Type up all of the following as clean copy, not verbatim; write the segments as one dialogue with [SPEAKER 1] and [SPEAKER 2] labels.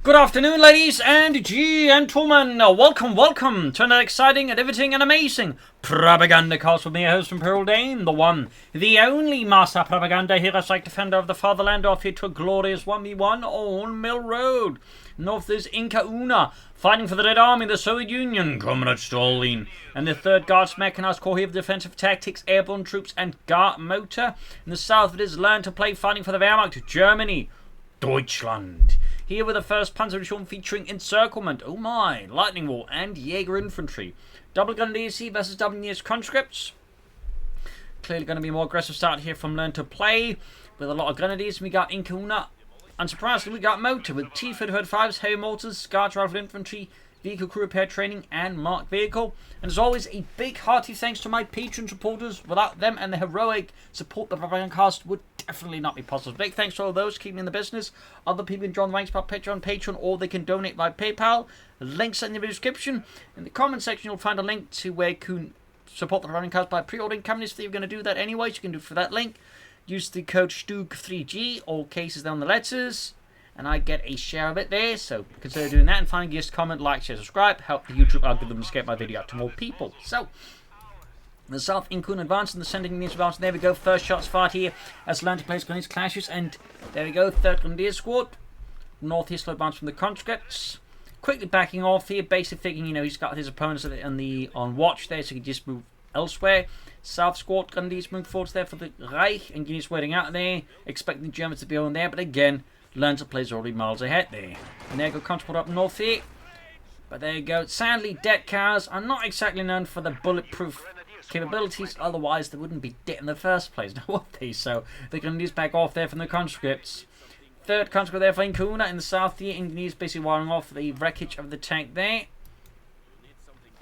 [SPEAKER 1] Good afternoon, ladies and gentlemen. Welcome to another exciting and riveting and amazing Propagandacast with me, your host from Pearl Dane, the one, the only master propaganda hero, like defender of the fatherland, off here to a glorious 1v1 on Mill Road. North is IncaUna, fighting for the Red Army, the Soviet Union, Comrade Stalin, and the 3rd Guards Mechanized Corps here of Defensive Tactics, Airborne Troops, and Guard Motor. In the south, it is Learn to Play, fighting for the Wehrmacht, Germany, Deutschland. Here with the 1st Panzer featuring Encirclement, oh my, Lightning Wall, and Jaeger Infantry. Double Grenadiers versus WNS Conscripts. Clearly going to be a more aggressive start here from Learn to Play. With a lot of Grenadiers, we got IncaUna. Unsurprisingly, we got Motor with T-35s, Heavy Mortars, Scout Rifle Infantry, Vehicle Crew Repair Training, and Marked Vehicle. And as always, a big hearty thanks to my Patreon supporters. Without them and the heroic support, the Propagandacast would definitely not be possible. Big thanks to all those keeping in the business. Other people can join the ranks by Patreon, or they can donate by PayPal. Links in the description. In the comment section, you'll find a link to where you can support the Propagandacast by pre-ordering companies. If you're going to do that anyways, you can do it for that link. Use the code STUG3G, all cases down the letters, and I get a share of it there, so consider doing that. And finally, just comment, like, share, subscribe, help the YouTube algorithm to get my video out to more people. So, the South IncaUna advance and the sending units advance. There we go, first shots fired here as Learn to Play Grenadiers clashes, and there we go, 3rd Grenadier Squad. North here, slow advance from the conscripts. Quickly backing off here, basically thinking, you know, he's got his opponents on watch there, so he can just move elsewhere. South Squad Grenadiers move forwards there for the Reich, and units waiting out there, expecting the Germans to be on there, but again, Learn to Play is already miles ahead there. And there you go, Consport up north here. But there you go. Sadly, dead cars are not exactly known for the bulletproof capabilities, otherwise they wouldn't be dead in the first place, now would they? So they're going to use back off there from the conscripts. 3rd conscript there for IncaUna in the south here. Engineers basically wiring off the wreckage of the tank there.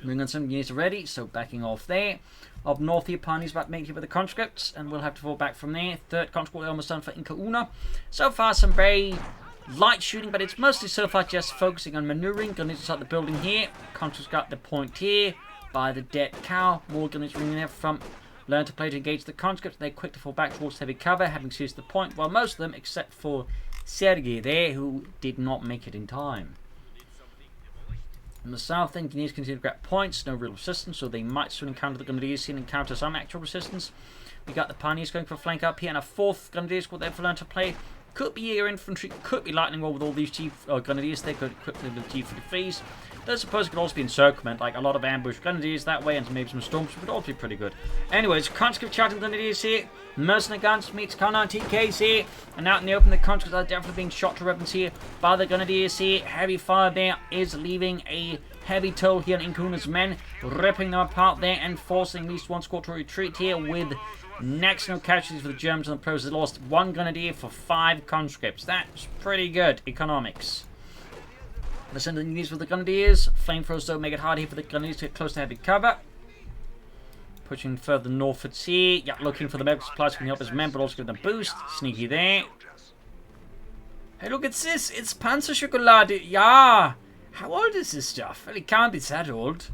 [SPEAKER 1] Bringing on some units already, so backing off there. Up north here, Pioneers about to make it with the conscripts, and we'll have to fall back from there. 3rd conscript almost done for IncaUna. So far, some very light shooting, but it's mostly so far just focusing on maneuvering. Going to start the building here. Conscripts got the point here by the dead cow. More gunners ringing there from Learn to Play to engage the conscripts. They're quick to fall back towards heavy cover, having seized the point, while most of them, except for Sergei there, who did not make it in time. In the south, engineers continue to grab points, no real resistance, so they might soon encounter the Grenadiers and encounter some actual resistance. We got the Pioneers going for a flank up here, and a 4th Grenadier squad there for Learn to Play. Could be Air Infantry, could be Lightning Wall with all these Grenadiers. They could equip them with G-33s. I suppose it could also be Encirclement, like a lot of ambush Grenadiers that way, and maybe some Storms, would all be pretty good. Anyways, conscript charging Grenadiers here. Mercenary guns meets Counter TKs here. And out in the open, the conscripts are definitely being shot to weapons here by the Grenadiers here. Heavy fire there is leaving a heavy toll here on IncaUna's men, ripping them apart there and forcing at least one squad to retreat here with next no casualties for the Germans and the pros. They lost 1 Grenadier for 5 conscripts. That's pretty good economics. The sending these for the Grenadiers. Flamethrowers don't make it hard here for the Grenadiers to get close to heavy cover. Pushing further northwards here. Yeah, looking for the medical supplies can help his men, but also give them a boost. Sneaky there. Hey, look, it's this. It's Panzer Schokolade. Yeah. How old is this stuff? Well, it can't be that old.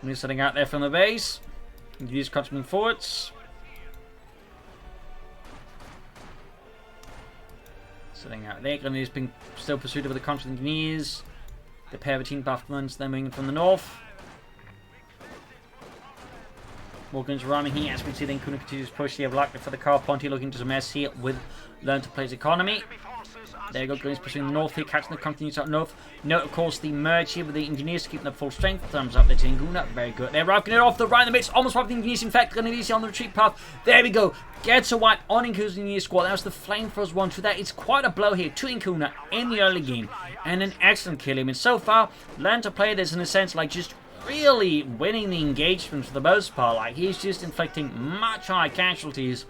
[SPEAKER 1] We're setting out there from the base. Use continuing forwards. Setting out there. Grenadiers being still pursued over the conscript engineers. The pair of team buffmans, they're moving from the north. More guns ramming here as we see the IncaUna continues to push here, likely for the car Ponty looking to mess here with Learn to Play's economy. There you go, Grenadiers pursuing the north here, catching the continues up north. Note, of course, the merge here with the engineers keeping up full strength. Thumbs up there to IncaUna, very good. They're rifling it off the right in the midst, almost wiping the engineers. In fact, Grenadiers on the retreat path. There we go, gets a wipe on IncaUna's engineer squad. That was the flamethrowers one. So that is quite a blow here to IncaUna in the early game, and an excellent kill. I mean, so far, Learn to Play this in a sense like just really winning the engagement for the most part. Like, he's just inflicting much higher casualties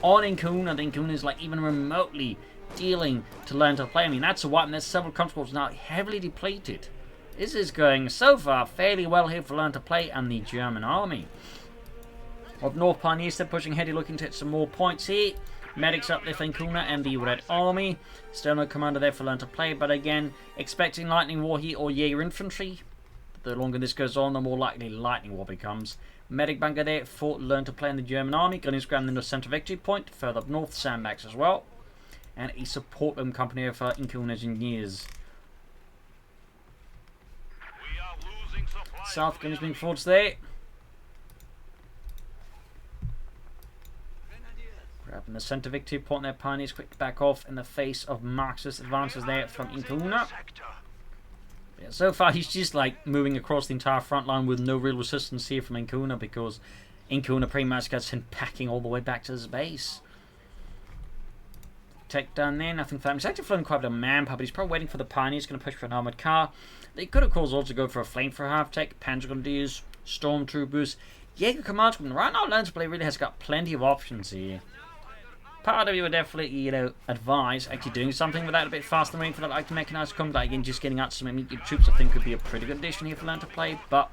[SPEAKER 1] on IncaUna. IncaUna is like even remotely dealing to Learn to Play. I mean, that's a wipe, and there's several conscripts now heavily depleted. This is going so far fairly well here for Learn to Play and the German army. Up north, Pioneers, they're pushing ahead, looking to hit some more points here. Medics up there for IncaUna and the Red Army. Still no commander there for Learn to Play, but again, expecting Lightning War here or Jaeger Infantry. The longer this goes on, the more likely Lightning War becomes. Medic bunker there for learn to play in the German army. Gunners ground in the center victory point. Further up north, sandbags as well. And a support company of IncaUna engineers. South Gunners being forwards there. Grabbing the center victory point there. Pioneers quick to back off in the face of Marxist advances there from IncaUna. Yeah, so far he's just like moving across the entire front line with no real resistance here from IncaUna, because IncaUna pretty much gets him packing all the way back to his base. Take down there, nothing for him. He's actually flown quite a bit of manpower, but he's probably waiting for the Pioneers. Going to push for an armored car. They could of course also go for a flamethrower half-tech, Panzer Grenadiers, Stormtroopers, Jaeger Command Squadron. Right now, Learn to Play really has got plenty of options here. Part of you would definitely, advise actually doing something with that a bit faster range for that like mechanized combat. Again, just getting out some immediate troops I think could be a pretty good addition here for Learn to Play, but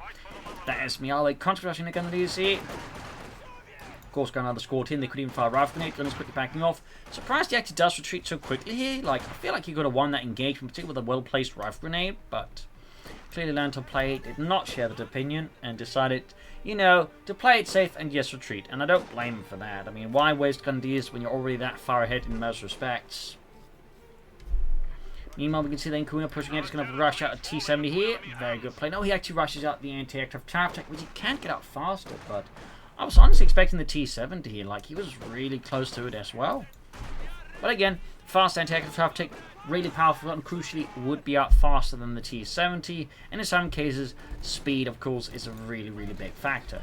[SPEAKER 1] that is me. I'll like controversial they're going to do here. Of course, going another squad in, they could even fire a rifle grenade. Gunners quickly backing off. Surprised he actually does retreat so quickly here. Like, I feel like he could have won that engagement, particularly with a well-placed rifle grenade, but clearly Learn to Play did not share that opinion and decided, to play it safe and just retreat. And I don't blame him for that. I mean, why waste Grenadiers when you're already that far ahead in most respects? Meanwhile, we can see the IncaUna pushing out. He's going to rush out a T-70 here. Very good play. No, he actually rushes out the anti-aircraft chaff-tech, which he can't get out faster, but I was honestly expecting the T-70 here. Like, he was really close to it as well. But again, fast anti-aircraft chaff-tech, really powerful, and crucially would be out faster than the T-70. And in some cases, speed, of course, is a really, really big factor.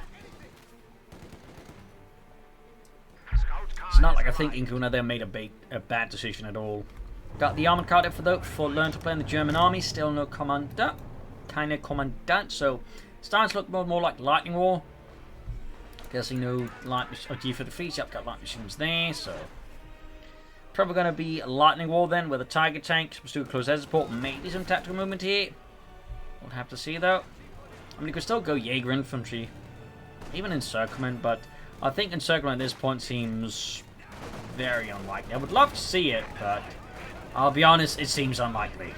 [SPEAKER 1] It's not like I think IncaUna there made a bad decision at all. Got the armored car there for Learn to Play in the German army. Still no commandant. So, starting to look more and more like Lightning War. Guessing no G-33s. Yep, got light machines there, so probably going to be Lightning War then with a Tiger tank. Supposed to do close air support. Maybe some tactical movement here. We'll have to see though. I mean, you could still go Jaeger infantry, even encirclement, but I think encirclement at this point seems very unlikely. I would love to see it, but I'll be honest, it seems unlikely.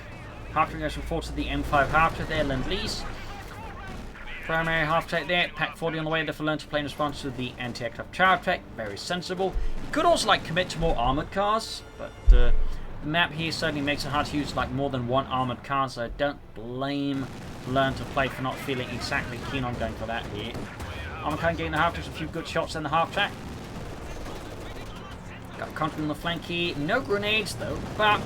[SPEAKER 1] Half-track goes from forward to the M5 half-track there, Lend-Lease. Primary half-track there, Pack 40 on the way there for Learn to Play in response to the anti-aircraft chaff-track. Very sensible. You could also commit to more armored cars, but the map here certainly makes it hard to use more than one armored car, so I don't blame Learn to Play for not feeling exactly keen on going for that here. Armored car getting the half-track, a few good shots in the half-track. Got control on the flank here. No grenades though, but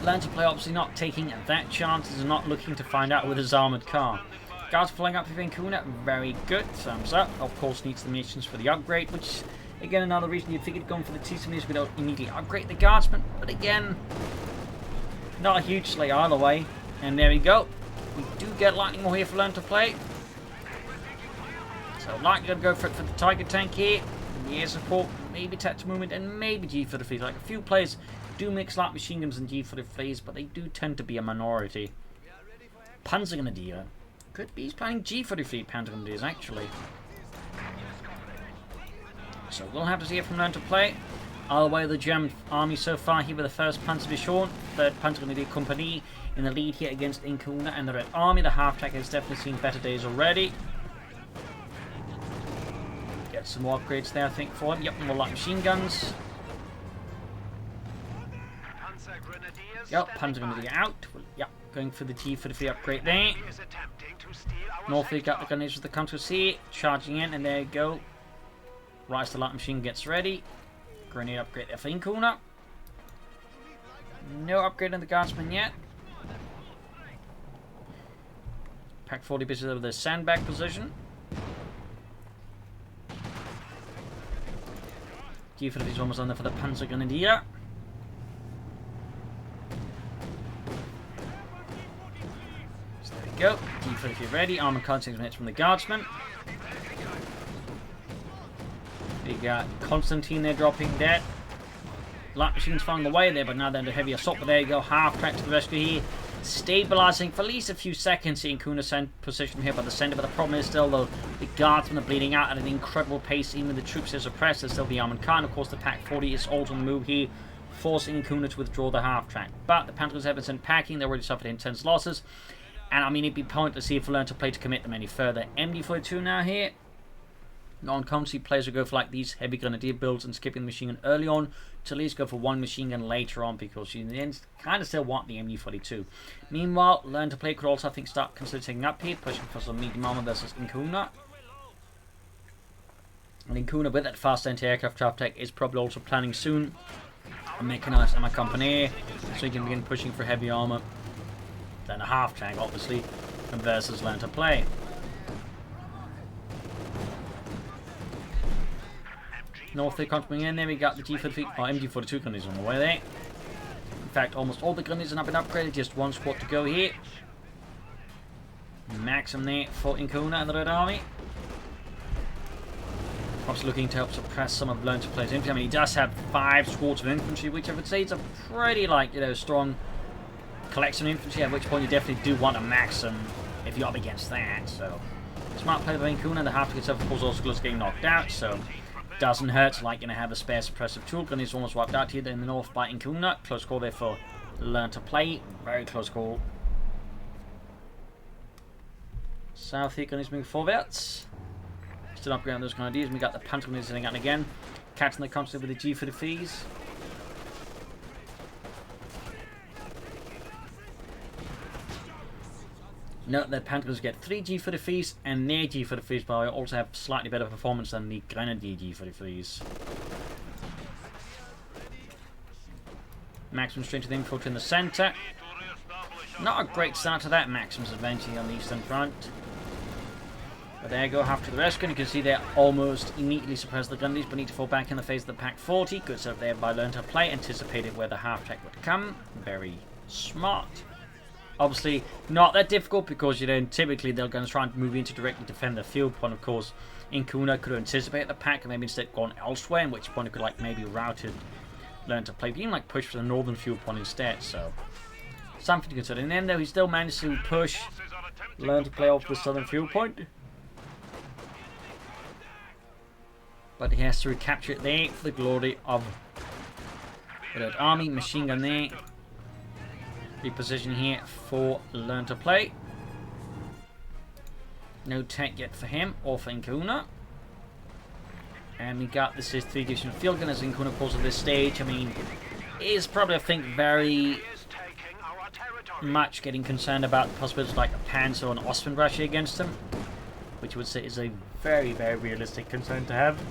[SPEAKER 1] Learn to Play obviously not taking that chance. He's not looking to find out with his armored car. Guards flying up with IncaUna, very good, thumbs up. Of course needs the missions for the upgrade, which again another reason you figured going for the T-70s would immediately upgrade the guardsmen, but again, not a huge slay either way. And there we go. We do get Lightning War here for Learn to Play. So likely going to go for it for the Tiger tank here. Air support, maybe tactical movement, and maybe G-33s. Like a few players do mix light machine guns and G-33s, but they do tend to be a minority. Panzer Grenadier. Could be he's planning G-33 Panzer Grenadiers, actually. So we'll have to see it from Learn to Play. Either way, the German army so far here with the 1st Panzerdivision, 3rd Panzer Grenadier Company in the lead here against IncaUna and the Red Army. The half-track has definitely seen better days already. Get some more upgrades there, I think, for him. Yep, more light machine guns. Yep, Panzer Grenadier out. Yep, going for the G-33 upgrade there. Northly got the grenades with the counter C, charging in, and there you go. Rise to light machine gets ready. Grenade upgrade there for IncaUna. No upgrade on the guardsman yet. Pack 40 busy with the sandbag position. G-33 is almost on there for the Panzer Grenadier. So there we go. G-33 ready. Armored car 6 minutes from the guardsman. We got Constantine there dropping dead. Light machines found the way there, but now they're under heavy assault. But there you go. Half track to the rescue here. Stabilizing for at least a few seconds. The IncaUna sent position here by the center, but the problem is still though the guardsmen are bleeding out at an incredible pace. Even the troops are suppressed. There's still the armored car, and of course the Pack 40 is also on the move here, forcing IncaUna to withdraw the half track. But the Panthers have been sent packing. They already suffered intense losses, and I mean it'd be pointless here for Learn to Play to commit them any further. MD42 now here. Non-comedy players will go for like these heavy grenadier builds and skipping the machine gun early on to at least go for one machine gun later on, because you kind of still want the MG42. Meanwhile, Learn to Play could also, I think, start consider taking up here, pushing for some medium armor versus IncaUna. And IncaUna, with that fast anti-aircraft trap tech, is probably also planning soon a mechanized ammo company, so you can begin pushing for heavy armor. Then a half tank, obviously, versus Learn to Play. North they coming in, then we got the G43, or MG42 grenadiers on the way there. In fact, almost all the grenadiers have been upgraded, just one squad to go here. Maximum there for IncaUna and the Red Army. Obviously looking to help suppress some of Learn to Play's infantry. I mean, he does have 5 squads of infantry, which I would say is a pretty, like, you know, strong collection of infantry, at which point you definitely do want a maximum if you're up against that. So, smart play by IncaUna. The half to itself, of course, also close to getting knocked out, so doesn't hurt, like, you know, have a spare suppressive tool. Gun is almost wiped out here in the north by IncaUna. Close call there for Learn to Play. Very close call. South here, gun is moving forwards. Still upgrading those grenadiers. We got the Panther sitting out again. Catching the concept with the G43s. Note that Panthers get 3 G43s, and their G43s, by the way, also have slightly better performance than the Grenadier G43s. Maximum straight to the infantry in the centre. Not a great start to that Maxim's advantage on the eastern front. But there you go, half to the rescue, and you can see they almost immediately suppress the Grenadiers, but need to fall back in the face of the Pack 40. Good stuff there by Learn to Play, anticipated where the half-track would come. Very smart. Obviously, not that difficult, because, you know, typically they're going to try and move in to directly defend the field point. Of course, IncaUna could anticipate the pack and maybe instead gone elsewhere, in which point it could, like, maybe routed Learn to Play, but even, like, push for the northern field point instead, so something to consider. In the end, though, he still managed to push Learn to Play off the southern field point, but he has to recapture it there for the glory of the Red Army. Machine gun there. Reposition here for Learn to Play. No tech yet for him or for IncaUna. And we got this is 3 division field gun as IncaUna, of course, at this stage. I mean, is probably, I think, very much getting concerned about the possibility of like a Panzer or an Ostwind rush against him, which I would say is a very, very realistic concern to have.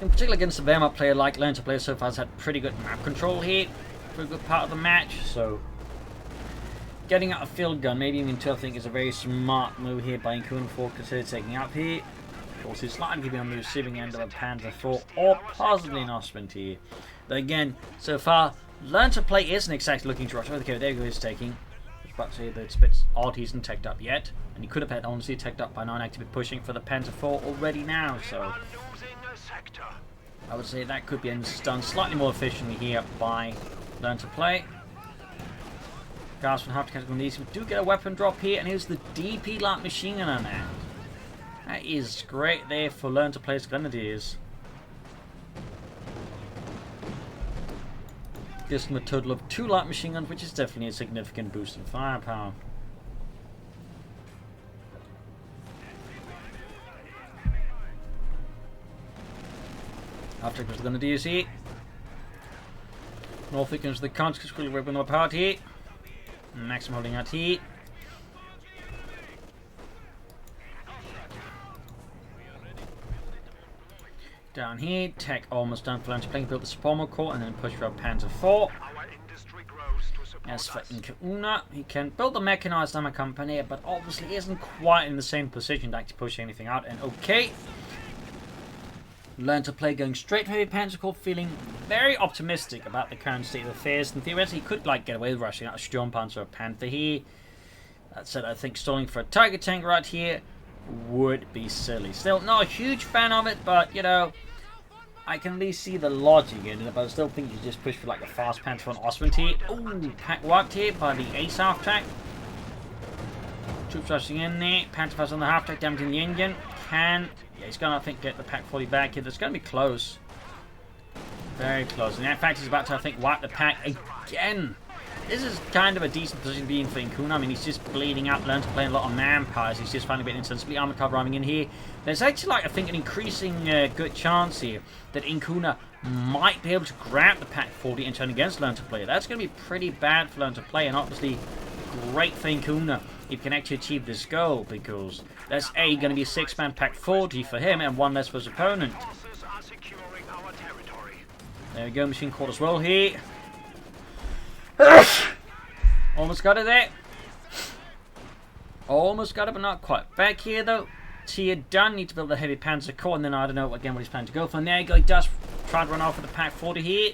[SPEAKER 1] In particular against a Wehrmacht player like Learn to Play so far has had pretty good map control here for a good part of the match, so getting out a field gun, maybe even two, I think is a very smart move here by IncaUna for consider taking up here. Of course, he's slightly giving on the receiving end of a Panzer IV or possibly an Ostwind here. But again, so far, Learn to Play isn't exactly looking to rush. Okay, there he goes taking. I was about to say that it's a bit odd he isn't teched up yet, and he could have had honestly teched up by now and actively pushing for the Panzer IV already now, so I would say that could be done slightly more efficiently here by Learn to Play. Guys from half to catch on these. We do get a weapon drop here, and here's the DP light machine gun on that. That is great there for Learn to Play's Grenadiers. Gives them a total of 2 light machine guns, which is definitely a significant boost in firepower. After goes the Grenadiers here. North against the Conscripts, quickly ripping them apart here. Maxim holding out here. Down here, tech almost done for Learn to Play. Build the Spomer Core and then push for a Panzer IV. As for IncaUna, he can build the mechanized armor company, but obviously isn't quite in the same position to actually push anything out. And okay, Learn to Play going straight for heavy Panzer Corps, feeling very optimistic about the current state of affairs, and theoretically he could like get away with rushing out a Sturmpanzer or a Panther here. That said, I think stalling for a Tiger tank right here would be silly. Still, not a huge fan of it, but you know, I can at least see the logic in it, but I still think you just push for like a fast Panther on Ostwind here. Ooh, pack wiped here by the Ace half track. Troops rushing in there. Panther fast on the half track, damaging the engine. Yeah, he's going to, I think, get the Pack 40 back here. That's going to be close. Very close. And in fact, he's about to, I think, wipe the pack again. This is kind of a decent position to be in for IncaUna. I mean, he's just bleeding out, learn to play a lot of manpowers. He's just finding a bit insensibly armor car arriving in here. There's actually, like, I think, an increasing good chance here that IncaUna might be able to grab the Pack 40 and turn against learn to play. That's going to be pretty bad for learn to play, and obviously great for IncaUna if he can actually achieve this goal, because that's going to be a 6-man Pack 40 for him and 1 less for his opponent. There we go, machine caught as well here. Almost got it there. Almost got it, but not quite. Back here, though. Tier done. Need to build the heavy panzer core, and then I don't know again what he's planning to go for. And there you go. He does try to run off with the Pack 40 here.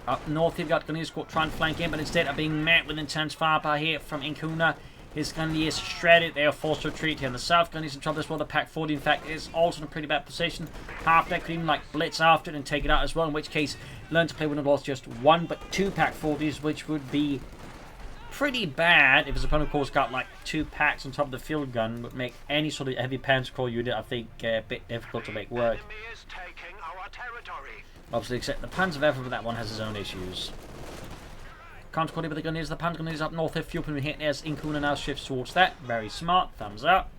[SPEAKER 1] Up north, you've got Gunneers trying to flank in, but instead of being met with intense firepower here from IncaUna. His Gunneers shredded. They are forced to retreat here in the south. Gunneers in trouble as well. The Pack 40, in fact, is also in a pretty bad position. Half deck could even like blitz after it and take it out as well, in which case learn to play would have lost just 1 but 2 Pack 40s, which would be pretty bad if his opponent, of course, got like 2 packs on top of the field gun. Would make any sort of heavy panzer core unit, I think, a bit difficult to make work. Obviously, except the Panzerwerfer for that one has his own issues. Consequently, with the Gunneers, the Panzer Gunneers up north, if fuel been hit as IncaUna now shifts towards that. Very smart. Thumbs up.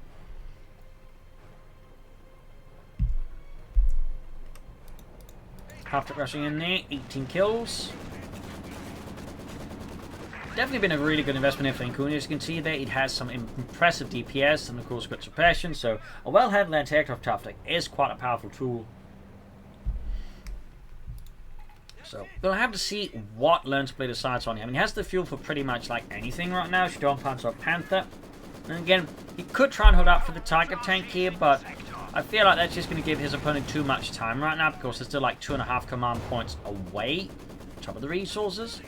[SPEAKER 1] Half rushing in there. 18 kills. Definitely been a really good investment here for IncaUna. As you can see there, it has some impressive DPS and, of course, good suppression. So, a well-handled anti-aircraft tactic is quite a powerful tool. So, we'll have to see what learn to play decides on here. I mean, he has the fuel for pretty much like anything right now. Should on Panzer or Panther. And again, he could try and hold out for the Tiger tank here, but I feel like that's just going to give his opponent too much time right now, because there's still like 2.5 command points away on top of the resources.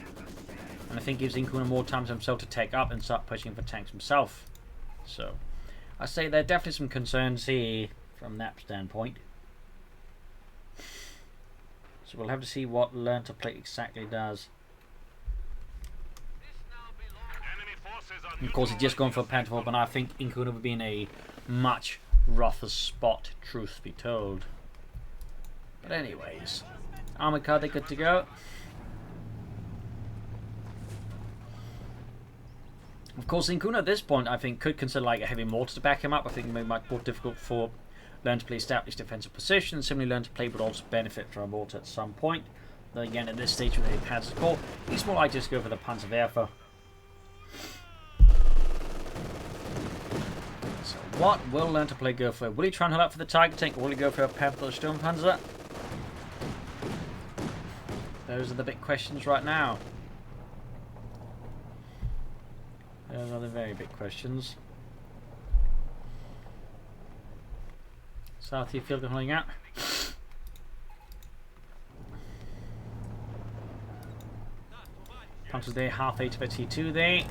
[SPEAKER 1] And I think gives IncaUna more time to himself to take up and start pushing for tanks himself. So, I say there are definitely some concerns here from that standpoint. So we'll have to see what learn to play exactly does. And of course, he's just gone for a Panther, but I think IncaUna would be in a much rougher spot, truth be told. But anyways, armor card, they're good to go. Of course, IncaUna at this point, I think, could consider like a heavy mortar to back him up. I think it may be much more difficult for learn to play established defensive positions. Similarly, learn to play would also benefit from a mortar at some point. Though again, at this stage with a Panzer core, he's more like just go for the Panzerwerfer. So, what will learn to play go for? Will he try and hold up for the Tiger tank, or will he go for a Panther or Sturmpanzer? Those are the big questions right now. Those are the very big questions. South here field holding out. Punches there, half H by T2 there.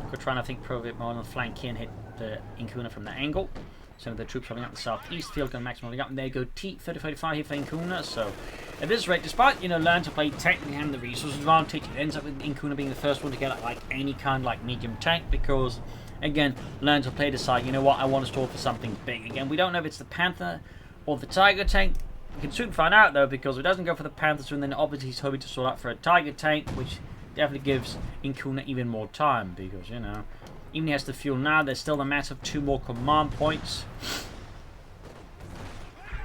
[SPEAKER 1] Could try and I think probe a bit more on the flank here and hit the IncaUna from that angle. Some of the troops holding up the southeast field gun maximum holding up, and there go T-3045 here for IncaUna. So at this rate, despite learn to play technically having the resource advantage, it ends up with IncaUna being the first one to get like any kind of like medium tank, because again, learn to play decide, you know what, I want to store for something big. Again, we don't know if it's the Panther or the Tiger tank. We can soon find out though, because if it doesn't go for the Panther soon, then obviously he's hoping to sort out for a Tiger tank, which definitely gives IncaUna even more time, because even if he has the fuel now, there's still a massive 2 more command points.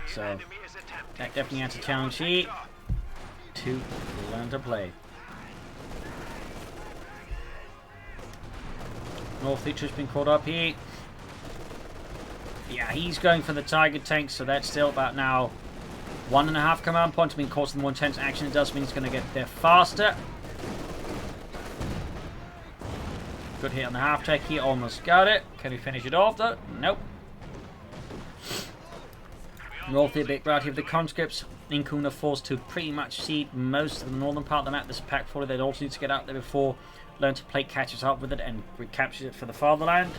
[SPEAKER 1] So that definitely has a challenge here to learn to play. North feature's been caught up here. Yeah, he's going for the Tiger tank, so that's still about now 1.5 command points. I mean, of course, the more intense action it does mean he's going to get there faster. Good hit on the half track here, almost got it. Can we finish it off though? Nope. North here, big route here of the conscripts. IncaUna forced to pretty much cede most of the northern part of the map. This Pack 40, they'd also need to get out there before learn to play catches up with it and recaptures it for the fatherland.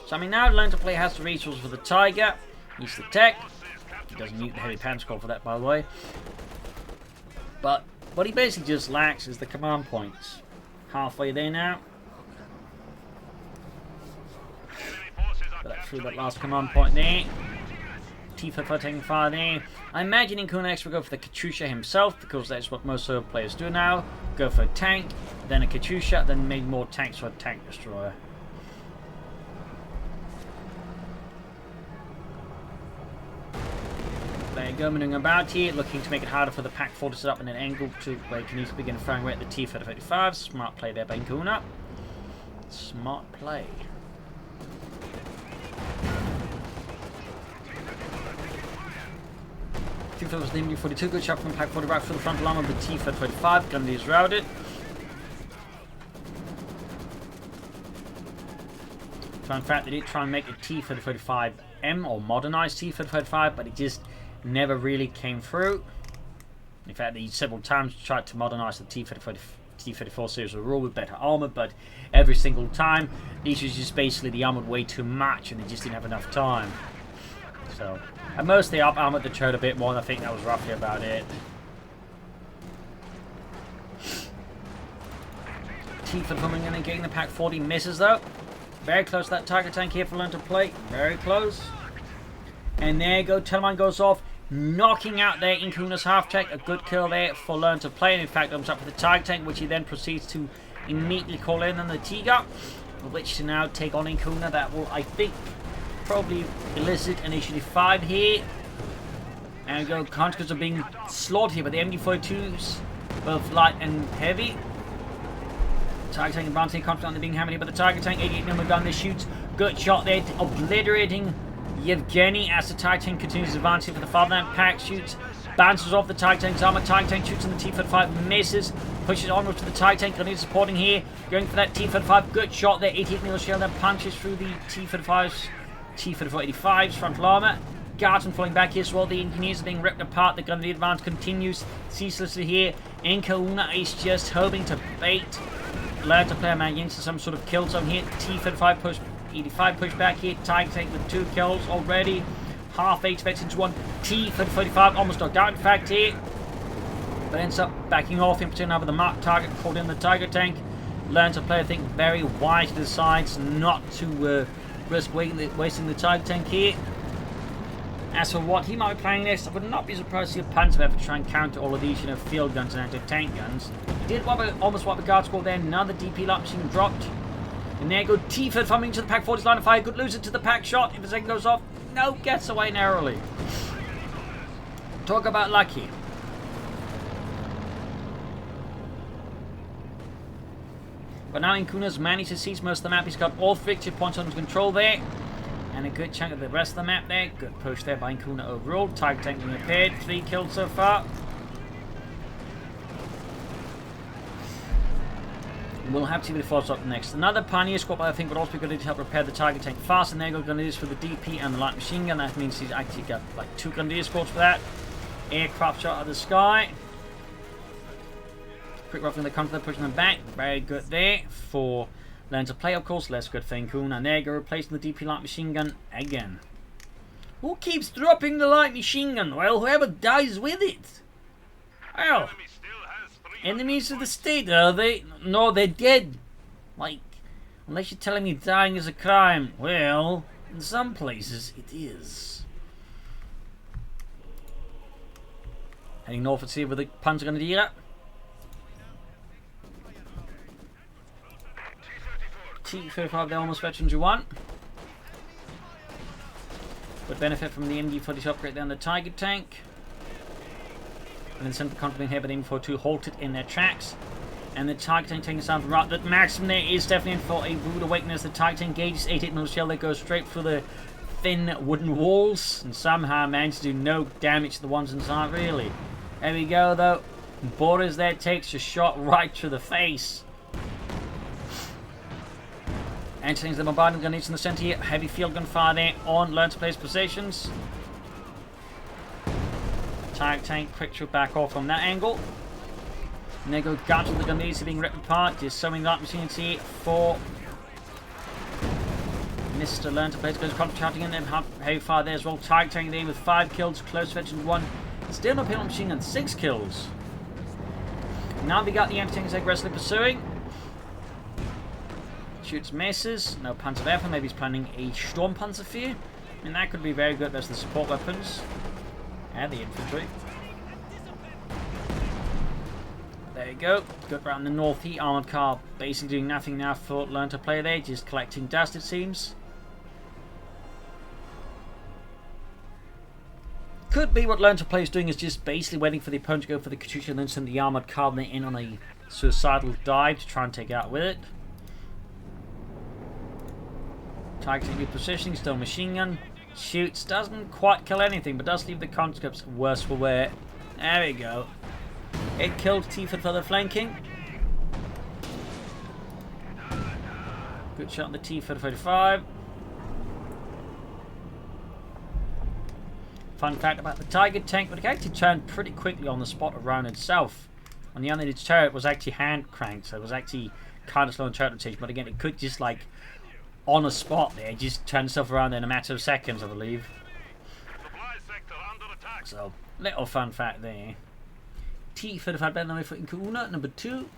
[SPEAKER 1] So I mean, now learn to play has the resources for the Tiger. Needs the tech. He doesn't need the heavy panzer core for that, by the way. But what he basically just lacks is the command points. Halfway there now. But through that last command point there. T-35 taking fire there. I imagine IncaUna next will go for the Katyusha himself, because that's what most server players do now. Go for a tank, then a Katyusha, then maybe more tanks for a tank destroyer. There you go, maneuvering about here, looking to make it harder for the Pack 4 to set up in an angle to where he can easily begin firing away at the T-35. Smart play there by IncaUna. Smart play. T-35 was the MD-42, good shot from Pack 40 right for the front line of the T-35. Grenadiers routed. So in fact, they did try and make a T-35M or modernized T-35, but it just never really came through. In fact, they several times tried to modernize the T-34 series overall with better armor, but every single time, these was just basically the armored way too much, and they just didn't have enough time. So, and most of the up-armored that showed a bit more, and I think that was roughly about it. T-35 coming in and getting the Pack 40, misses though. Very close to that target tank here for Learn to Play. Very close. And there you go, Telemann goes off, knocking out there IncaUna's half-track. A good kill there for Learn to Play. And in fact, comes up for the target tank, which he then proceeds to immediately call in on the Tiger, which to now take on IncaUna. That will, I think, probably elicit initiative 5 here. And we go, Conquerors are being slaughtered here by the MD-42s, both light and heavy. Target tank advancing, confident they're being hammered here by the target tank. 88mm gun, this shoots. Good shot there, obliterating Yevgeny as the target tank continues advancing for the fatherland. Pack shoots, bounces off the target tank's armor. Target tank shoots on the T-35, misses, pushes onward to the target tank. Grenadiers supporting here, going for that T-35. Good shot there, 88mm shell, then punches through the T-35's frontal armor. Guardsmen falling back here as well. The engineers are being ripped apart. The Grenadier advance continues ceaselessly here. IncaUna is just hoping to bait Learn to Play man into some sort of kill zone here. T-35 push, 85 push back here. Tiger tank with 2 kills already. Half HVX into 1. T-35 almost knocked out in fact here, but ends up backing off in particular with the marked target caught in the Tiger tank. Learn to Play, I think, very wisely decides not to risk wasting the Tiger tank here. As for what he might be playing next, I would not be surprised to see a Panzer ever try and counter all of these, field guns and anti-tank guns. He did almost wipe the guard squad there. Another DP light machine dropped. And there go T-35 coming to the Pack 40's line of fire. Good loser to the Pack shot. If the second goes off, no, gets away narrowly. Talk about lucky. But now IncaUna's managed to seize most of the map. He's got all 3 victory points under control there. And a good chunk of the rest of the map there. Good push there by IncaUna overall. Tiger tank being repaired. 3 kills so far. We'll have T-34 up next. Another Pioneer squad, but I think would also be good to help repair the target tank fast. And there go Grenadiers for the DP and the light machine gun. That means he's actually got like 2 Grenadier squads for that. Aircraft shot at the sky. Quick roughing the counter, pushing them back. Very good there for Learn to Play, of course. Less good for IncaUna. And there you go, replacing the DP light machine gun again. Who keeps dropping the light machine gun? Well, whoever dies with it. Well, enemies of the state, are they? No, they're dead. Like, unless you're telling me dying is a crime. Well, in some places, it is. Heading north to see where the Panzer Grenadier. T-35, they're almost veterans you want. Would benefit from the MD-40 upgrade there on the Tiger tank. And then sent the conflict here, but M42 halted in their tracks. And the Tiger tank taking sound from right. That Maxim there is definitely in for a rude awakening as the Tiger tank engages 88mm shell that goes straight through the thin wooden walls. And somehow manages to do no damage to the ones inside, really. There we go, though. Boris there takes a shot right to the face. Entering the bombardment grenades in the center here. Heavy field gun fire there on Learn to Play's positions. Tiger tank, quick shoot back off from that angle. And there go guards with the grenades being ripped apart. Just sowing light machines here for Mr. Learn to Play. Goes shouting in there. Heavy fire there as well. Tiger tank there with 5 kills. Close veteran 1. Still no penalty machine gun, 6 kills. Now we got the anti-tanks aggressively pursuing. Shoots, misses. No Panzer Werfer. Maybe he's planning a Sturmpanzer for you. I mean, that could be very good versus the support weapons and the infantry. There you go. Good round the north here. Armored car basically doing nothing now for Learn to Play there. Just collecting dust, it seems. Could be what Learn to Play is doing is just basically waiting for the opponent to go for the Katyusha and then send the armored car in on a suicidal dive to try and take it out with it. Targeting repositioning, still machine gun. Shoots, doesn't quite kill anything, but does leave the conscripts worse for wear. There we go. It killed T-Ford for the flanking. Good shot on the T-Ford 45. Fun fact about the Tiger tank, but it actually turned pretty quickly on the spot around itself. On the other hand, its turret was actually hand cranked, so it was actually kind of slow in turret rotation, but again, it could just like on a spot there, just turn itself around in a matter of seconds, I believe. So, little fun fact there. T-35 better than the way for IncaUna. Number 2,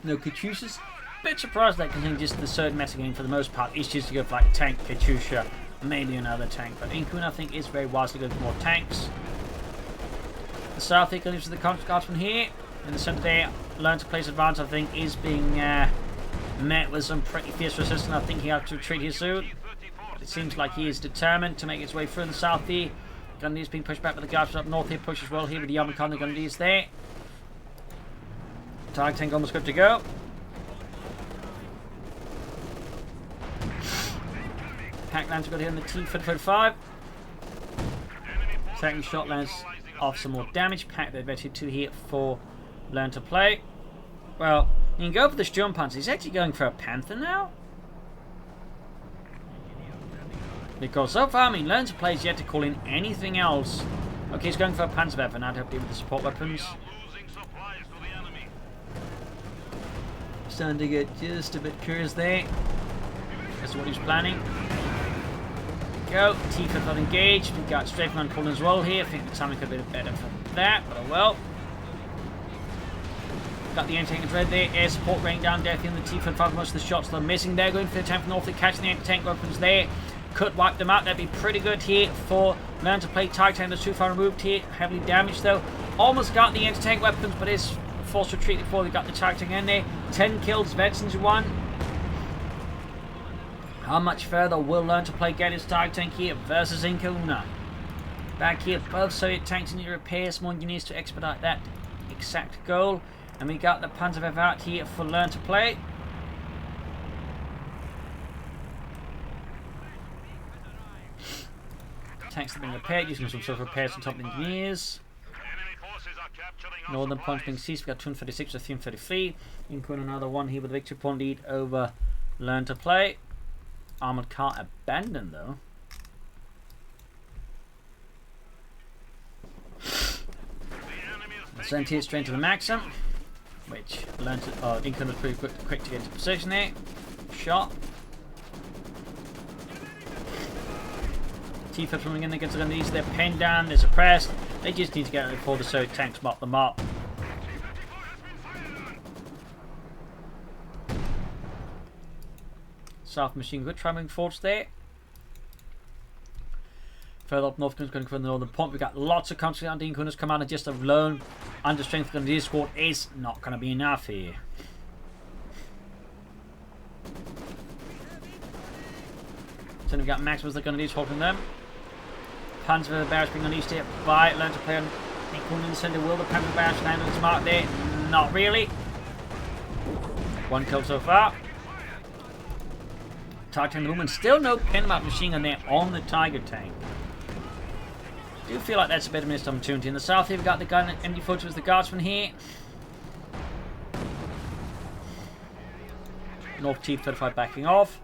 [SPEAKER 1] no Katyushas. Bit surprised that contained just the third meta game for the most part. It's just to go for like tank, Katyusha, maybe another tank. But IncaUna, I think, is very wisely going for more tanks. The south here goes to the guards from here. In the center there, Learn to Play's advance, I think, is being met with some pretty fierce resistance. I think he has to retreat here soon. But it seems like he is determined to make his way through in the south here. Gundis being pushed back by the guards up north here. Push as well here with the armored car and the Gundis there. Target tank almost good to go. Pack lands got here on the T-45. Second shot lands off some more damage. Pack they're vetted 2 here for Learn to Play. Well, you can go for the Sturm Panzer. He's actually going for a Panther now. Because so far, I mean, Learn to Play is yet to call in anything else. Okay, he's going for a Panzerwerfer now to help deal with the support weapons. Starting to get just a bit curious there. That's what he's planning. Go. T-Ford not engaged. We've got Strafe Man pulling as well here. I think the timing could be better for that, but oh well. Got the anti-tank in red there. Air support raining down death in the T-45. Most of the shots they're missing. They're going for the tank from north. They're catching the anti-tank weapons there. Could wipe them out. That'd be pretty good here for Learn to Play. Titan is too far removed here. Heavily damaged though. Almost got the anti-tank weapons, but is forced retreat before they got the Titan in there. 10 kills. Vetson's 1. How much further will Learn to Play get his Tiger tank here versus IncaUna? Back here, both Soviet tanks need to repair some more engineers to expedite that exact goal. And we got the Panzerwerfer out here for Learn to Play. Tanks have been repaired using some sort of repairs on top of the engineers. Northern points being seized. We've got 236 to 333. IncaUna another one here with a victory point lead over Learn to Play. Armored car abandoned though. Sent here straight to the Maxim, which learned to, IncaUna was pretty quick to get into position there. Shot. T-Ford coming in against the Gundis. They're pinned down, they're suppressed. They just need to get it before the Soviet tanks mop them up. South machine good, try moving forwards there. Further up north, going for the northern point. We've got lots of country under IncaUna's command, and just alone under strength of the squad is not going to be enough here. So we've got Maximus the Gundis holding them. Panzer barrage being unleashed here by Learn to Play on IncaUna in the centre. Will the Panzer barrage land on its mark there? Not really. 1 kill so far. Tiger tank movement, still no pin-up machine gun there on the Tiger tank. Do feel like that's a bit of a missed opportunity. In the south here, we've got the gun empty footage with the guardsman here. North T-35 backing off.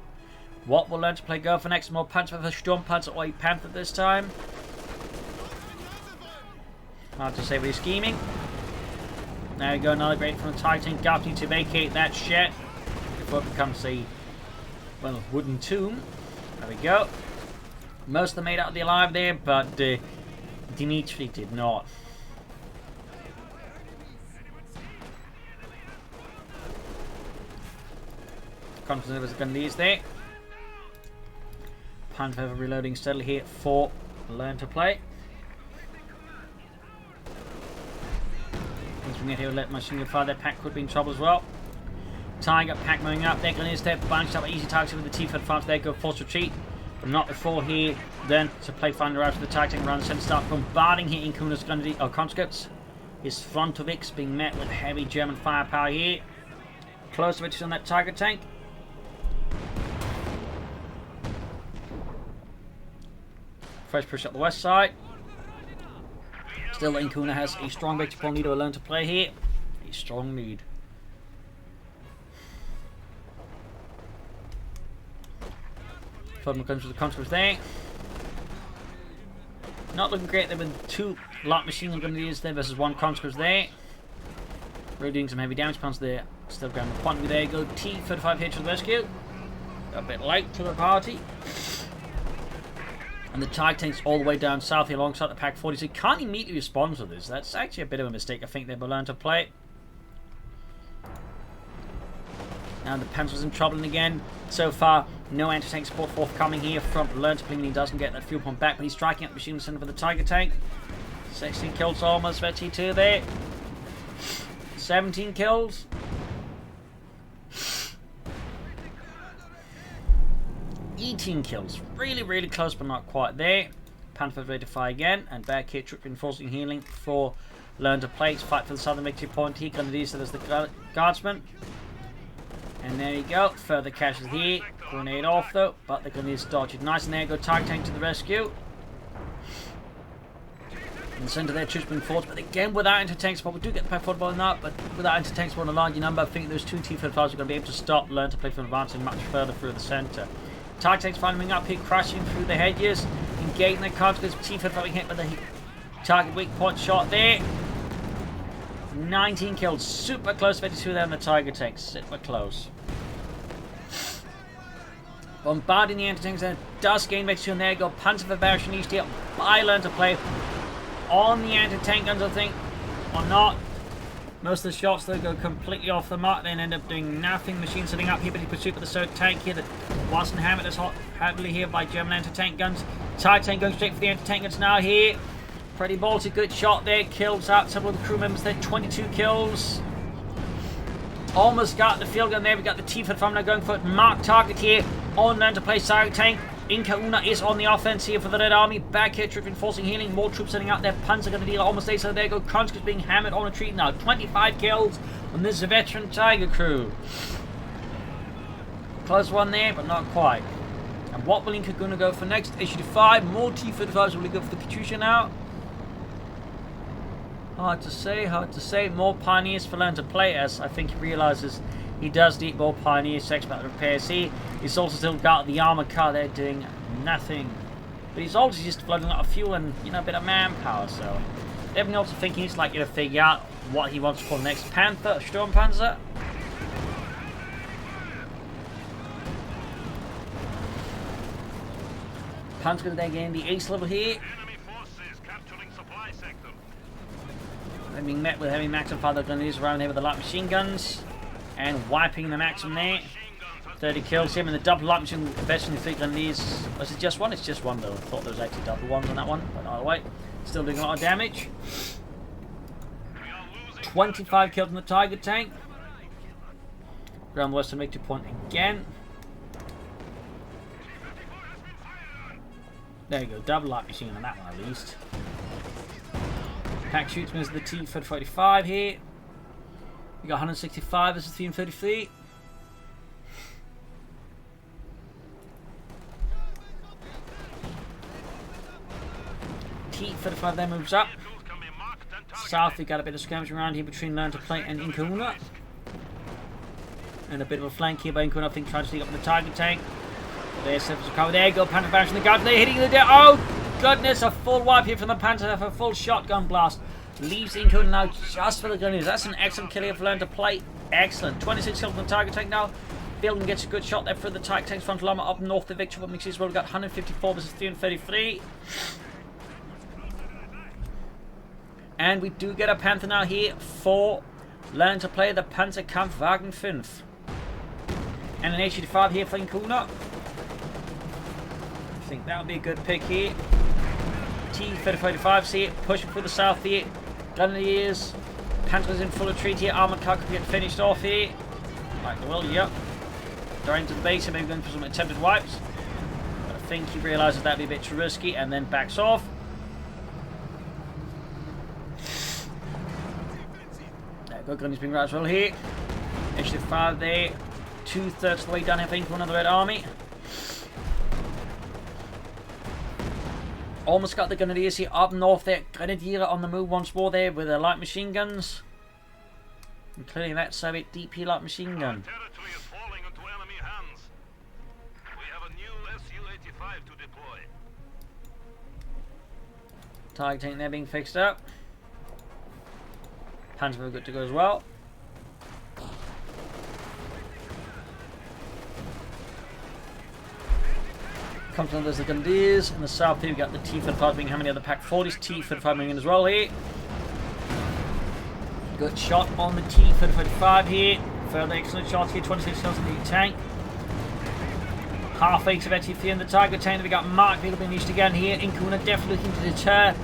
[SPEAKER 1] What will Learn to Play go for next? More Panzerwerfer, Sturm Panzer, or a Panther this time? Hard to say what he's scheming. There we go, another great from the Tiger tank. Guards need to vacate that shed before it becomes a, well, wooden tomb. There we go. Most of them made out of the alive there, but Dimitri did not. Confidence was the Gundis there. Panther reloading steadily here for Learn to Play. Things we get here, let my single fire. Their pack could be in trouble as well. Tiger pack moving up. They're going to step bunched up easy targets with the T for advance. There go force retreat. But not before here. Then to play finder out to the Tiger tank around the center, start bombarding here IncaUna's conscripts. His front of X being met with heavy German firepower here. Close to it on that Tiger tank. Fresh push up the west side. Still, IncaUna has a strong victory point leader to Learn to Play here. A strong lead. Further comes with the conscripts there. Not looking great there with 2 light machine gun grenadiers there versus 1 conscript there. Really doing some heavy damage pounds there. Still going to point me there. Go T-35 here to the rescue. A bit late to the party. And the Tiger tank's all the way down south here alongside the Pack 40. So he can't immediately respond to this. That's actually a bit of a mistake. I think they've learned to play. Now the Panzer's in trouble again. So far, no anti-tank support forthcoming here from Learn to Play. He doesn't get that fuel pump back, but he's striking at the machine center for the Tiger tank. 16 kills almost for T2 there. 17 kills. 18 kills. Really, really close, but not quite there. Panther ready to fire again. And back here, troop reinforcing healing for Learn to Play. Fight for the southern victory point here. Grenadiers as the guardsman. And there you go. Further caches here. Grenade off though, but the grenades dodged nice. And there you go. Tiger tank to the rescue. In the centre there, troops being forced, but again without anti-tank support. We do get the pack football in that, but without anti-tank support in a larger number, I think those 2 T-35s are going to be able to stop Learn to Play from advancing much further through the centre. Tiger tanks finally up here, crashing through the hedges, engaging their conscripts. T-35 being hit by the target weak point shot there. 19 kills, super close, 52 there on the Tiger tanks, super close. Bombarding the anti-tanks there, does gain victory, and there you go. Panzer Version East here by Learn to Play. On the anti-tank guns, I think, or not. Most of the shots though go completely off the mark, then end up doing nothing. Machine setting up here, but he pursued with the third tank here that wasn't hammered as heavily here by German anti-tank guns. Tiger tank going straight for the anti-tank guns now here. Pretty ballsy, good shot there. Kills out several of the crew members there. 22 kills. Almost got the field gun there. We got the T-35 now going for it. Mark target here on Learn to Play Tiger tank. IncaUna is on the offense here for the Red Army. Back here, troop reinforcing healing. More troops setting out there. Panzer going to deal almost there. So there go. Conscripts being hammered on a retreat now. 25 kills on this veteran Tiger crew. Close one there, but not quite. And what will IncaUna go for next? H-35. More T-35s. Will he go for the Katyusha now? Hard to say, hard to say. More pioneers for Learn to Play, as I think he realizes he does need more pioneers to expert repairs here. He's also still got the armor car there doing nothing. But he's also just flooding a lot of fuel and, you know, a bit of manpower, so everything else I think he's like to figure out what he wants for next. Panther, Sturmpanzer. Panzer's going to gain the ace level here. They're being met with heavy maximum fire grenadiers around here with the light machine guns. And wiping the maximum there. 30 kills him, and the double light machine version of 3 grenadiers. Was it just one? It's just one though. I thought there was actually double ones on that one. But either way, still doing a lot of damage. 25 kills on the Tiger tank. Ground western victory point again. There you go, double light machine on that one at least. Pack shoots means the T-35 here. We got 165 versus 333. T-35 then moves up. South, we got a bit of skirmish around here between Learn to Play and IncaUna. And a bit of a flank here by IncaUna, I think, trying to sneak up the Tiger tank. There's surface recovery. There you go, Panther Barracks in the guard. They're hitting the dead. Oh, goodness, a full wipe here from the Panther for a full shotgun blast. Leaves IncaUna now just for the grenadiers. That's an excellent kill here for Learn to Play. Excellent. 26 kills on the Tiger tank now. Fielding gets a good shot there for the Tiger tank's frontal armor up north. The victory what makes his roll got 154 versus 333. And we do get a Panther now here for Learn to Play, the Panzerkampfwagen 5. And an H-85 here for IncaUna. think that would be a good pick here. T-35 here, pushing through the south here. Grenadiers. Panthers in full retreat here. Armoured car could get finished off here. Like the will, yep. Going to the base and maybe going for some attempted wipes. But I think he realises that'd be a bit too risky and then backs off. There we go, Gunny's being right as well here. Initiative 5 there. 2/3 of the way down, I think, for another Red Army. Almost got the Grenadiers here up north there. Grenadier on the move once more there with their light machine guns. Including that Soviet DP light machine gun.
[SPEAKER 2] Territory is falling into enemy hands. We have a new Su-85 to deploy.
[SPEAKER 1] Tiger tank there being fixed up. Panzer are good to go as well. Comes on, there's the Grenadiers. In the south here, we got the T-35 being how many other Pack 40s? T-35 moving in as well here. Good shot on the T-35 here. Further excellent shots here, 26 shots in the tank. Half 8 of FT in the Tiger tank. We got Mark Beagle being used again here. IncaUna definitely looking to deter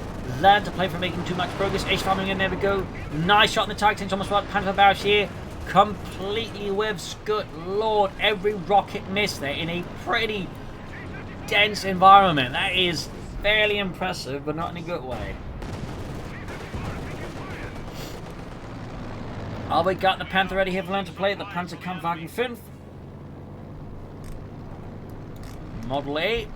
[SPEAKER 1] Land to play for making too much progress. H coming in, there we go. Nice shot in the Tiger tank. Almost right. Panther barrage here. Completely whiffs. Good lord. Every rocket missed there in a pretty dense environment. That is fairly impressive, but not in a good way. Oh, we got the Panther ready here for Land to play. The Panzer Kampfwagen 5. Model A.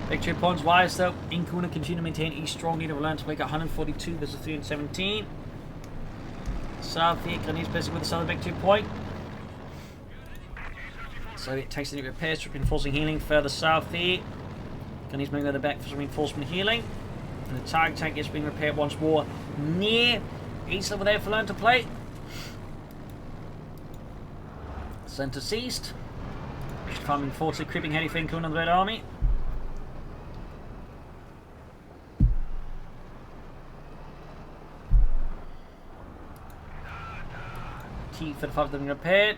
[SPEAKER 1] Victory points wise though. IncaUna continue to maintain a strong lead of Land to play. Got 142 versus 317. South here, Grenadiers basically with the southern victory point. So it takes the repairs, reinforcing healing further south here. Grenadiers moving the back for some reinforcement healing. And the Tiger tank is being repaired once more near east level there for Land to play. Centre ceased. Farming force creeping heavy for IncaUna on the Red Army. T-35 being repaired.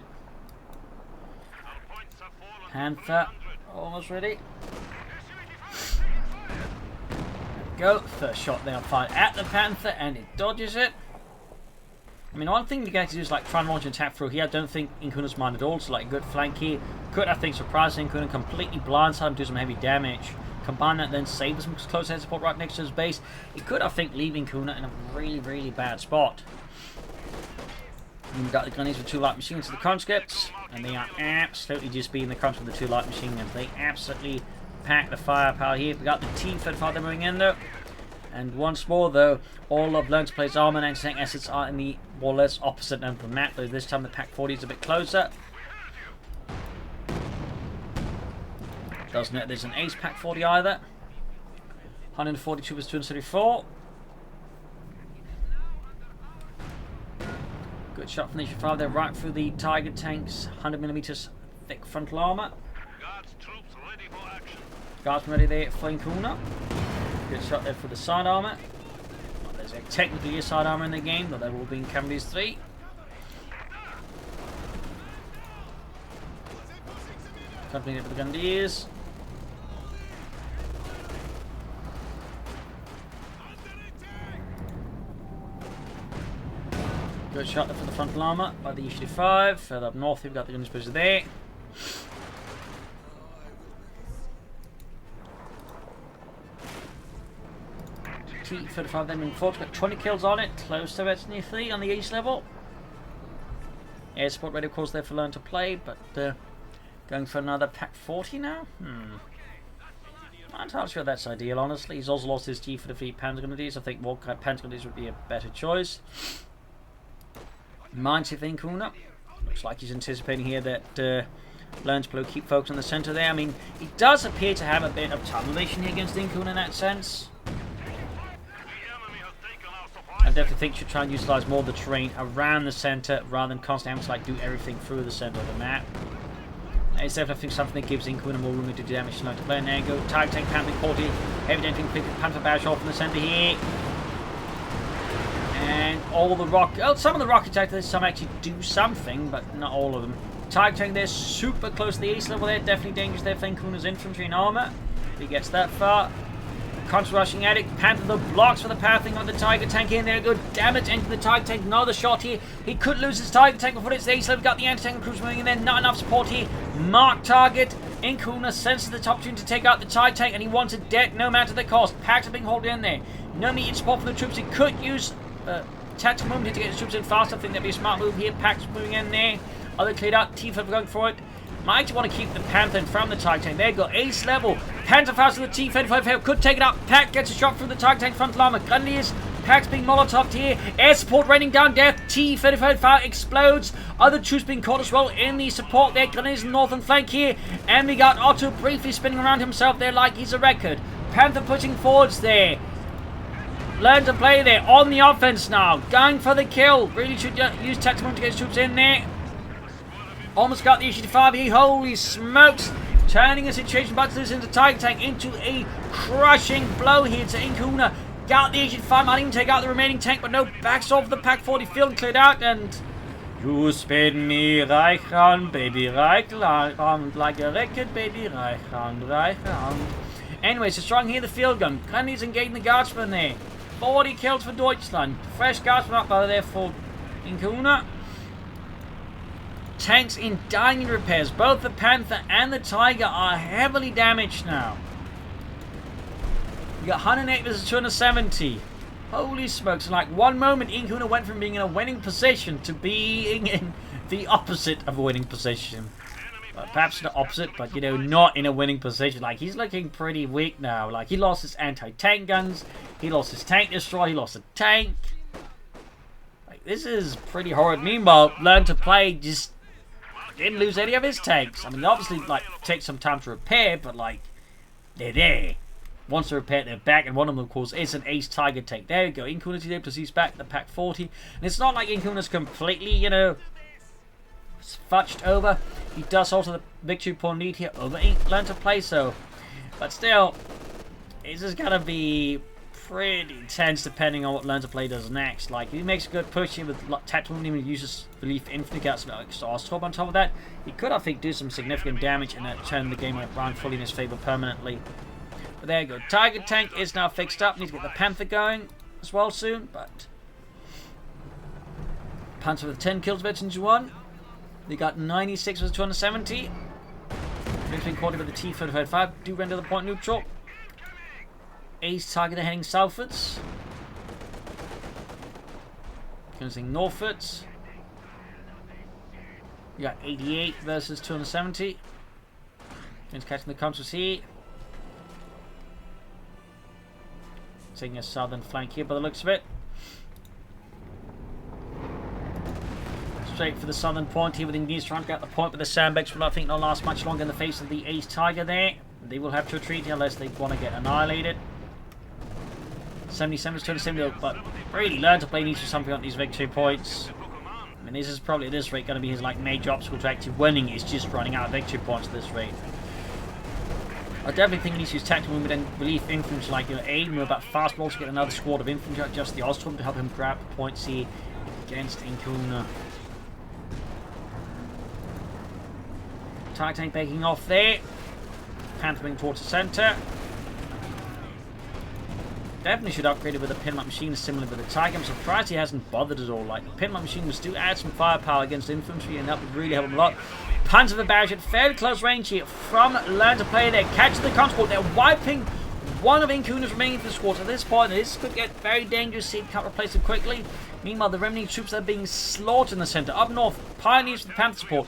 [SPEAKER 1] Panther almost ready. Go. First shot there fired at the Panther and it dodges it. I mean, one thing the guy to do is like try and launch an attack through here. I don't think IncaUna's mind at all. So like a good flank here. Could, I think, surprise IncaUna, completely blindside him, do some heavy damage. Combine that, then save some close air support right next to his base. It could, I think, leave IncaUna in a really, really bad spot. And we've got the Grenadiers with 2 light machines to the conscripts, and they are absolutely just being the conscripts with the 2 light machine guns. They absolutely pack the firepower here. We got the T-35 they're moving in though. And once more though, all of Learn to Play's armor and anti-tank assets are in the more or less opposite end of the map, though this time the Pack 40 is a bit closer. Doesn't it? There's an ace Pack 40 either. 142 versus 234. Good shot from the H5 there, right through the Tiger tank's 100mm thick frontal armor.
[SPEAKER 2] Guards troops ready for action.
[SPEAKER 1] Guardsmen ready there for IncaUna. Good shot there for the side armor. Well, there's technically a side armor in the game, but they're all being Cavaliers 3. Company it for the Grenadiers. Good shot there for the frontal armor by the H5. Further up north, we've got the Grenadiers posted there. T-35 then moving forward. Got 20 kills on it. Close to it, near 3 on the east level. Air support ready, of course, there for Learn to Play, but going for another Pack 40 now? I'm not entirely sure that's ideal, honestly. He's also lost his G for the fleet Panzer Grenadiers. I think more Panzer Grenadiers would be a better choice. Mindset for IncaUna. Looks like he's anticipating here that Learn to Play will keep focused on the centre there. I mean, he does appear to have a bit of tunnel vision here against IncaUna in that sense. I definitely think you should try and utilise more of the terrain around the centre rather than constantly having to like do everything through the centre of the map. It's definitely something that gives IncaUna more room to do damage to Learn to Play. And there you go, Tiger tank, Panther 40, evidently picking Panther barrage off in the centre here. And all the some of the rocket attacks this time actually do something, but not all of them. Tiger tank there, super close to the ace level there. Definitely dangerous there for IncaUna's infantry and armor. If he gets that far. Contra rushing at it. Panther the blocks for the pathing on the Tiger tank in there. Good damage into the Tiger tank. Another shot here. He could lose his Tiger tank before it's the ace level. Got the anti-tank cruiser moving in there. Not enough support here. Mark target. IncaUna senses the top opportunity to take out the Tiger tank, and he wants it dead no matter the cost. Packs are being held in there. No immediate support for the troops. He could use tactical movement to get his troops in fast. I think that'd be a smart move here. Packs moving in there. Other cleared out. T-5 going for it. Might want to keep the Panther from the Tiger tank. There you go. Ace level. Panther fast with the T-35 could take it out. Pack gets a shot through the Tiger tank frontal armor. Grenadiers. Pack's being molotoved here. Air support raining down death. T-35 explodes. Other troops being caught as well in the support there. Grenadiers in the northern flank here. And we got Otto briefly spinning around himself there like he's a record. Panther pushing forwards there. Learn to play there. On the offense now. Going for the kill. Really should use tactical to get his troops in there. Almost got the issue-5 here. Holy smokes. Turning the situation back to this into Tiger tank into a crushing blow here to IncaUna. Got the issue-5. Might even take out the remaining tank, but no, backs off the Pack 40 field and cleared out. And you spin me right round, baby, right round, like a record, baby, right round, right round. Anyway, so strong here, the field gun. Grenadiers engaging the guardsmen there. 40 kills for Deutschland. Fresh guardsmen up by there for IncaUna. Tanks in dying repairs. Both the Panther and the Tiger are heavily damaged now. We got 108 versus 270. Holy smokes. In like one moment, IncaUna went from being in a winning position to being in the opposite of a winning position. Perhaps the opposite, but you know, not in a winning position. Like, he's looking pretty weak now. Like, he lost his anti-tank guns. He lost his tank destroyer. He lost a tank. Like, this is pretty horrid. Meanwhile, Learn to Play just didn't lose any of his tanks. I mean, obviously, like, take some time to repair, but, like, they're there. Once they're repaired, they're back, and one of them, of course, is an Ace Tiger tank. There you go. IncaUna's able to seize back the Pack 40. And it's not like IncaUna's completely, you know, fudged over. He does also the victory point lead here over Learn to Play, so. But still, this is going to be pretty tense depending on what Learn to Play does next. Like, if he makes a good push here with tactical movement, he uses Belief Infantry Guts Starstop on top of that, he could, I think, do some significant damage and turn the game around fully in his favor permanently. But there you go. Tiger tank is now fixed up. Need to get the Panther going as well soon, but Panther with 10 kills, veterans 1. They got 96 with 270. Been caught with the T-35. Do render the point neutral. Ace Tiger, they're heading southwards. Going northwards. You got 88 versus 270. Just catching the counters here. Taking a southern flank here by the looks of it. Straight for the southern point here with Indians trying to get the point, but the sandbags will, I think, not last much longer in the face of the Ace Tiger there. They will have to retreat unless they want to get annihilated. 77 to 70, but really Learn to Play needs to do something on these victory points. I mean, this is probably at this rate going to be his like major obstacle to actually winning, is just running out of victory points at this rate. I definitely think he needs to use tactical movement and relief infantry, like, you know, aim move about fast balls to get another squad of infantry, just the Ostrom, to help him grab points here against IncaUna. Tiger tank backing off there. Panther moving towards the center. Definitely should upgrade it with a pinlock machine similar with the Tiger. I'm surprised he hasn't bothered at all. Like, the pinlock machine would still add some firepower against infantry, and that would really help him a lot. Panther the barrage at fairly close range here from Learn to Play there. Catching the control. They're wiping one of IncaUna's remaining for squads. At this point, this could get very dangerous. See, can't replace it quickly. Meanwhile, the remaining troops are being slaughtered in the center. Up north, Pioneers with the Panther support.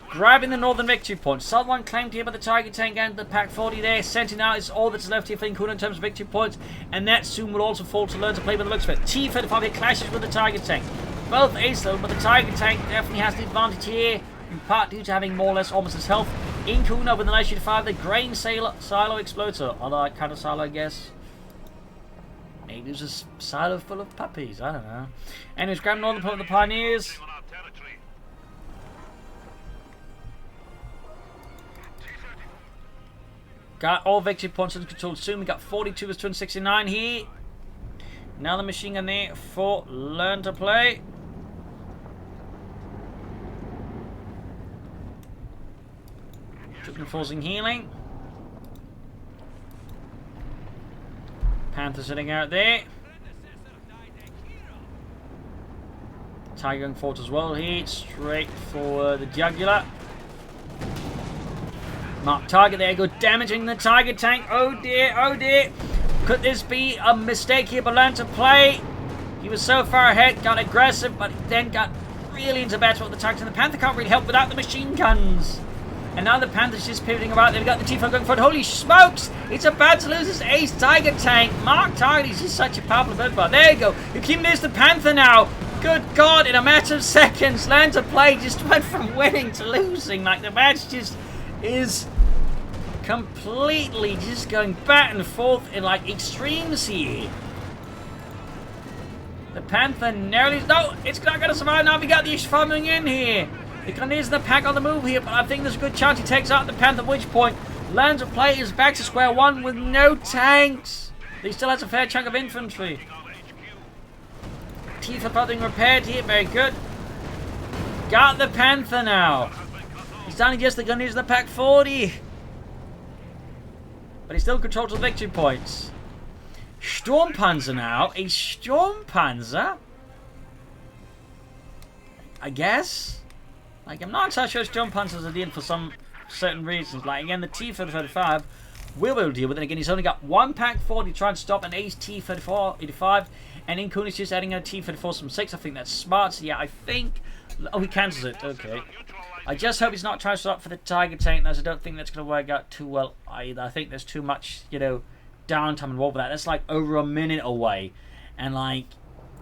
[SPEAKER 1] Grabbing the northern victory point. Southern one claimed here by the Tiger tank and the Pack 40 there. Sending out is all that's left here for IncaUna in terms of victory points. And that soon will also fall to Learn to Play by the looks of it. T-35 here clashes with the Tiger tank. Both ace level, but the Tiger tank definitely has the advantage here. In part due to having more or less almost his health. IncaUna with the nice L2P, the grain silo explodes. Or other kind of silo, I guess. Maybe it was a silo full of puppies. I don't know. Anyways, grabbing northern point of the Pioneers. Got all victory points under control soon. We got 42 versus 269 here. Another machine gun there for Learn to Play. enforcing healing. Panther sitting out there. Tiger going forward as well here. Straight for the jugular. Mark target there. Go damaging the Tiger tank. Oh dear, oh dear. Could this be a mistake here by L2P? He was so far ahead, got aggressive, but then got really into battle with the tanks, and the Panther can't really help without the machine guns. And now the Panther's just pivoting about. They've got the T-4 going forward. Holy smokes! It's about to lose his ace Tiger tank. Mark target, he's just such a powerful bird. But there you go. You can miss the Panther now. Good God, in a matter of seconds, L2P just went from winning to losing. Like, the match just is completely just going back and forth in, like, extremes here. The Panther narrowly... No, it's not going to survive now. We got the issue coming in here. The Grenadiers in the pack on the move here, but I think there's a good chance he takes out the Panther, at which point L2P is back to square one with no tanks. But he still has a fair chunk of infantry. T-4 being repaired here, very good. Got the Panther now. He's down against the Grenadiers in the pack 40. But he still controls the victory points. Sturmpanzer now. A Sturmpanzer? I guess? Like, I'm not entirely sure Sturmpanzers are dealing for some certain reasons. Like, again, the T-35 will be able to deal with it. Again, he's only got one pack 40 trying to stop an ace T-35. And IncaUna's just adding a T-34 from 6. I think that's smart. So, yeah, I think... Oh, he cancels it. Okay. I just hope he's not trying to stop for the Tiger tank, as I don't think that's going to work out too well either. I think there's too much, you know, downtime involved with that. That's like over a minute away. And, like,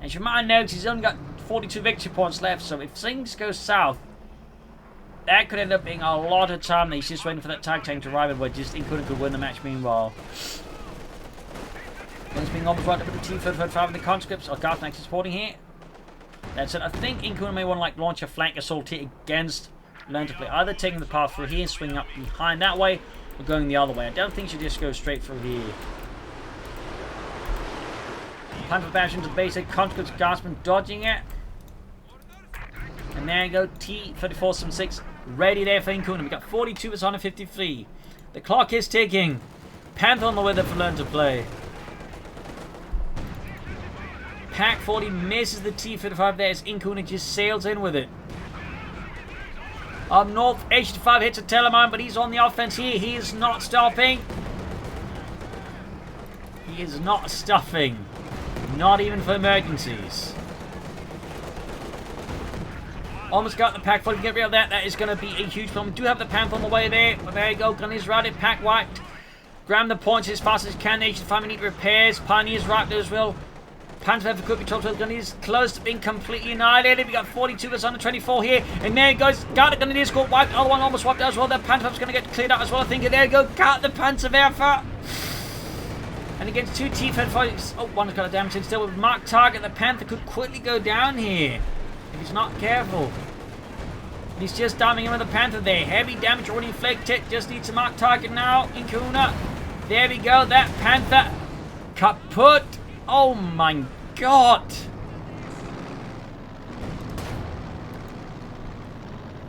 [SPEAKER 1] as you might notice, he's only got 42 victory points left. So, if things go south, that could end up being a lot of time that he's just waiting for that Tiger tank to arrive and where just IncaUna could win the match meanwhile. One's being almost right up with the T-35 and the conscripts. Garth next is supporting here. That's it. I think IncaUna may want to like launch a flank assault here against L2P. Either taking the path through here and swinging up behind that way, or going the other way. I don't think you should just go straight through here. Time for bash into the basic conscripts. Garsman dodging it. And there you go. T-34-6 ready there for IncaUna. We got 42 versus 153. The clock is ticking. Panther on the way there for L2P. Pack 40 misses the T-35 there as IncaUna just sails in with it. Up north, H-5 hits a telemine, but he's on the offense here. He is not stopping. He is not stuffing. Not even for emergencies. Almost got the pack 40. Get rid of that. That is going to be a huge problem. We do have the Panther on the way there. But there you go. Gunny's routed. Pack wiped. Grab the points as fast as can. H-5 need repairs. Pioneers right there as well. Panther could be told to Grenadiers close to being completely annihilated. We got 42 versus 124 here. And there he goes. Got the Grenadiers got wiped. Other one almost wiped out as well. That Panther's going to get cleared out as well. I think there you go. Got the Panther Werfer. And against two T-35. Oh, one's got a damage in still with marked target. The Panther could quickly go down here if he's not careful. He's just diving in with the Panther there. Heavy damage already inflicted. Just needs to mark target now. IncaUna. There we go. That Panther kaput. Oh my God.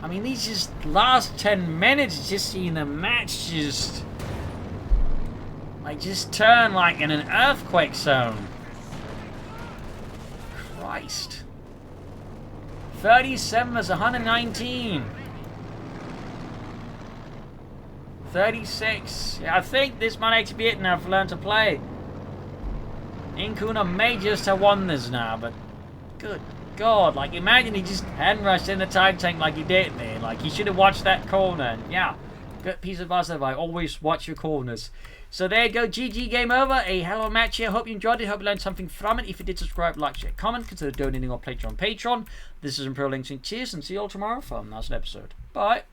[SPEAKER 1] I mean, these just last 10 minutes, just seeing the match just... like, just turn like in an earthquake zone. Christ. 37 versus 119. 36. Yeah, I think this might actually be it now for L2P. IncaUna may just have won this now, but good God, like imagine he just hadn't rushed in the Tiger tank like he did there. Like he should have watched that corner. And yeah, good piece of advice there. Always watch your corners. So there you go, GG, game over. A hell of a match here. Hope you enjoyed it. Hope you learned something from it. If you did, subscribe, like, share, comment. Consider donating or Patreon. This is Imperial Links. Cheers and see you all tomorrow for another episode. Bye.